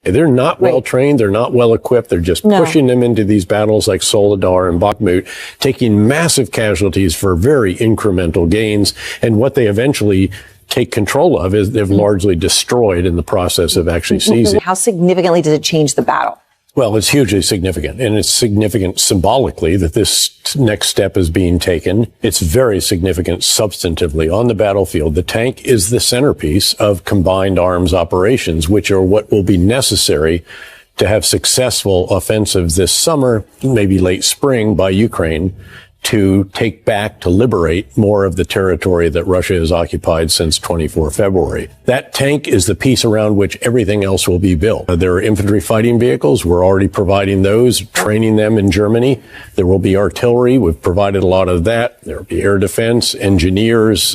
They're not well trained. They're not well equipped. They're just pushing them into these battles like Soledar and Bakhmut, taking massive casualties for very incremental gains. And what they eventually take control of is they've largely destroyed in the process of actually seizing. How significantly does it change the battle? Well, it's hugely significant, and it's significant symbolically that this next step is being taken. It's very significant substantively on the battlefield. The tank is the centerpiece of combined arms operations, which are what will be necessary to have successful offensives this summer, maybe late spring, by Ukraine to take back, to liberate more of the territory that Russia has occupied since 24 February. That tank is the piece around which everything else will be built. There are infantry fighting vehicles. We're already providing those, training them in Germany. There will be artillery. We've provided a lot of that. There will be air defense, engineers,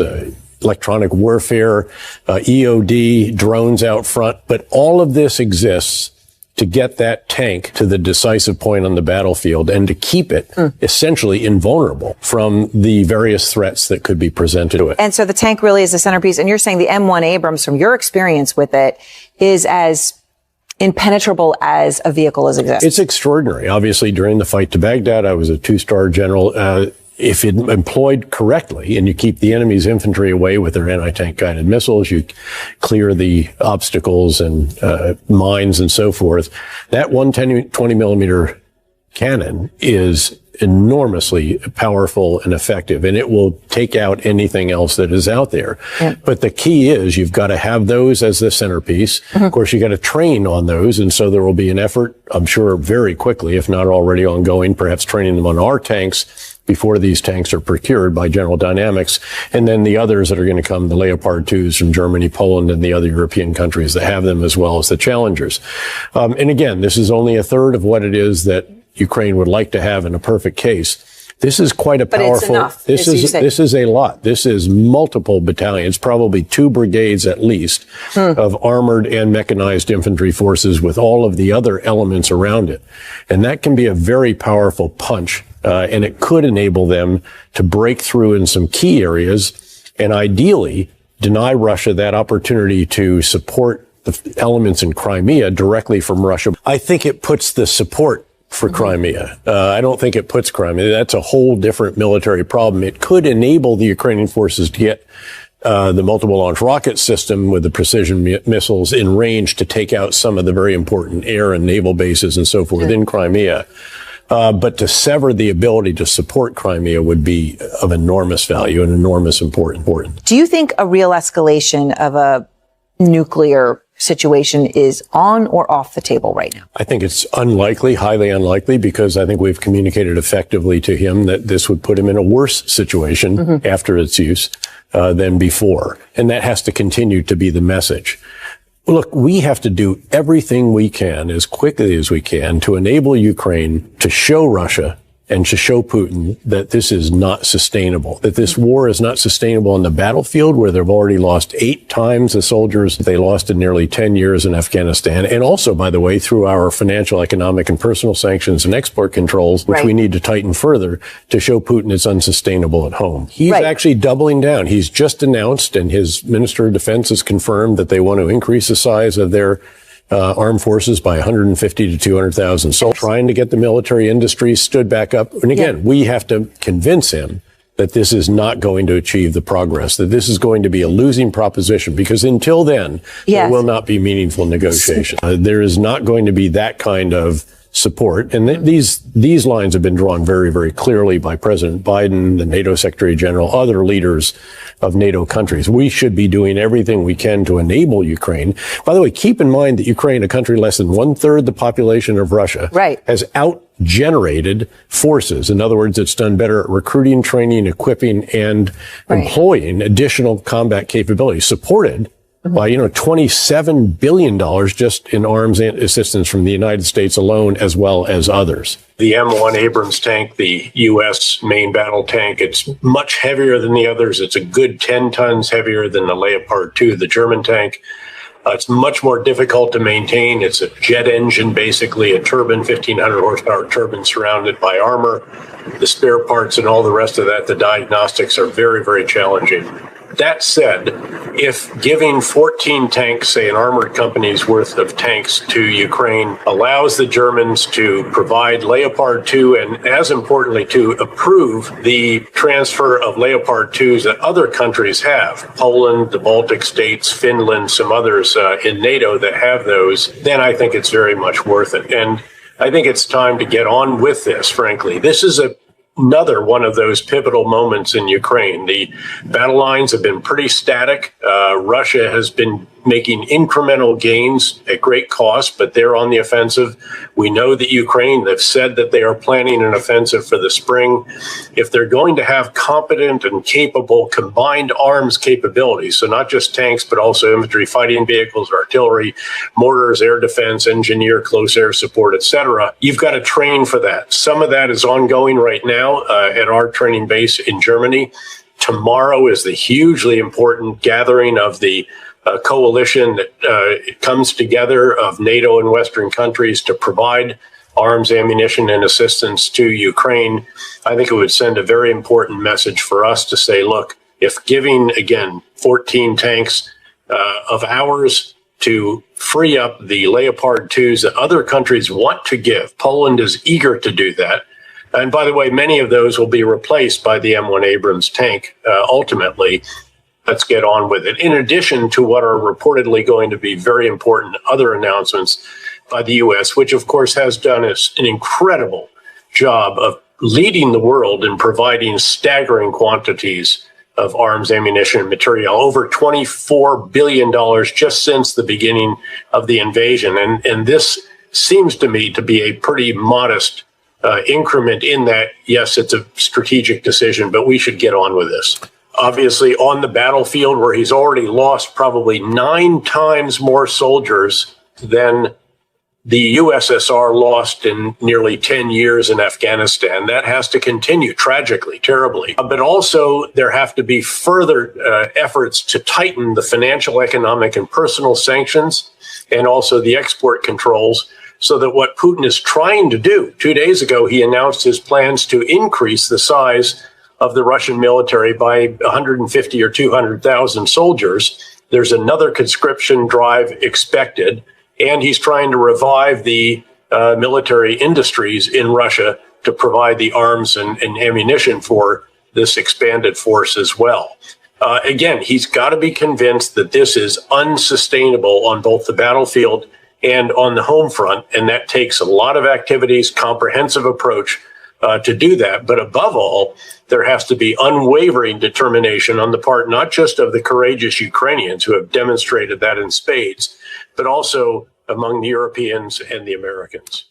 electronic warfare, EOD, drones out front. But all of this exists to get that tank to the decisive point on the battlefield and to keep it essentially invulnerable from the various threats that could be presented to it. And so the tank really is the centerpiece. And you're saying the M1 Abrams, from your experience with it, is as impenetrable as a vehicle as exists. It's extraordinary. Obviously, during the fight to Baghdad, I was a 2-star general. If it employed correctly and you keep the enemy's infantry away with their anti-tank guided missiles, you clear the obstacles and mines and so forth, that 120 millimeter cannon is enormously powerful and effective, and it will take out anything else that is out there. Yeah. But the key is you've got to have those as the centerpiece. Of course, you got to train on those, and so there will be an effort, I'm sure, very quickly, if not already ongoing, perhaps training them on our tanks before these tanks are procured by General Dynamics, and then the others that are going to come, the Leopard 2s from Germany, Poland, and the other European countries that have them, as well as the Challengers. And again, this is only a third of what it is that Ukraine would like to have in a perfect case. This is quite a powerful, this is a lot. This is multiple battalions, probably 2 brigades at least of armored and mechanized infantry forces with all of the other elements around it. And that can be a very powerful punch. And it could enable them to break through in some key areas and ideally deny Russia that opportunity to support the elements in Crimea directly from Russia. I think it puts the support for Crimea. I don't think it puts Crimea. That's a whole different military problem. It could enable the Ukrainian forces to get the multiple launch rocket system with the precision missiles in range to take out some of the very important air and naval bases and so forth in Crimea. But to sever the ability to support Crimea would be of enormous value and enormous importance. Do you think a real escalation of a nuclear situation is on or off the table right now? I think it's unlikely, highly unlikely, because I think we've communicated effectively to him that this would put him in a worse situation after its use than before. And that has to continue to be the message. Look, we have to do everything we can as quickly as we can to enable Ukraine to show Russia and to show Putin that this is not sustainable, that this war is not sustainable on the battlefield, where they've already lost 8 times the soldiers they lost in nearly 10 years in Afghanistan. And also, by the way, through our financial, economic, and personal sanctions and export controls, which we need to tighten further to show Putin it's unsustainable at home. He's actually doubling down. He's just announced, and his Minister of Defense has confirmed that they want to increase the size of their armed forces by 150 to 200,000. So trying to get the military industry stood back up. And again, we have to convince him that this is not going to achieve the progress, that this is going to be a losing proposition, because until then, there will not be meaningful negotiation. There is not going to be that kind of support. And these lines have been drawn very, very clearly by President Biden, the NATO Secretary General, other leaders of NATO countries. We should be doing everything we can to enable Ukraine. By the way, keep in mind that Ukraine, a country less than 1/3 the population of Russia, has out-generated forces. In other words, it's done better at recruiting, training, equipping, and employing additional combat capabilities, supported by, $27 billion just in arms and assistance from the United States alone, as well as others. The M1 Abrams tank, the U.S. main battle tank, it's much heavier than the others. It's a good 10 tons heavier than the Leopard 2, the German tank. It's much more difficult to maintain. It's a jet engine, basically a turbine, 1,500 horsepower turbine surrounded by armor. The spare parts and all the rest of that, the diagnostics are very, very challenging. That said, if giving 14 tanks, say an armored company's worth of tanks to Ukraine, allows the Germans to provide Leopard 2 and, as importantly, to approve the transfer of Leopard 2s that other countries have, Poland, the Baltic states, Finland, some others in NATO that have those, then I think it's very much worth it. And I think it's time to get on with this, frankly. This is another one of those pivotal moments in Ukraine. The battle lines have been pretty static. Russia has been making incremental gains at great cost, but they're on the offensive. We know that Ukraine, they've said that they are planning an offensive for the spring. If they're going to have competent and capable combined arms capabilities, so not just tanks, but also infantry, fighting vehicles, artillery, mortars, air defense, engineer, close air support, etc., you've got to train for that. Some of that is ongoing right now at our training base in Germany. Tomorrow is the hugely important gathering of the coalition that comes together of NATO and Western countries to provide arms, ammunition, and assistance to Ukraine. I think it would send a very important message for us to say, look, if giving, again, 14 tanks of ours to free up the Leopard 2s that other countries want to give, Poland is eager to do that. And by the way, many of those will be replaced by the M1 Abrams tank ultimately. Let's get on with it. In addition to what are reportedly going to be very important other announcements by the U.S., which of course has done an incredible job of leading the world in providing staggering quantities of arms, ammunition, and material, over $24 billion just since the beginning of the invasion. And this seems to me to be a pretty modest increment in that, yes, it's a strategic decision, but we should get on with this. Obviously, on the battlefield, where he's already lost probably 9 times more soldiers than the USSR lost in nearly 10 years in Afghanistan. That has to continue, tragically, terribly. But also, there have to be further efforts to tighten the financial, economic, and personal sanctions, and also the export controls, so that what Putin is trying to do, 2 days ago, he announced his plans to increase the size of the Russian military by 150 or 200,000 soldiers. There's another conscription drive expected, and he's trying to revive the military industries in Russia to provide the arms and ammunition for this expanded force as well. Again, he's got to be convinced that this is unsustainable on both the battlefield and on the home front, and that takes a lot of activities, comprehensive approach to do that. But above all, there has to be unwavering determination on the part not just of the courageous Ukrainians who have demonstrated that in spades, but also among the Europeans and the Americans.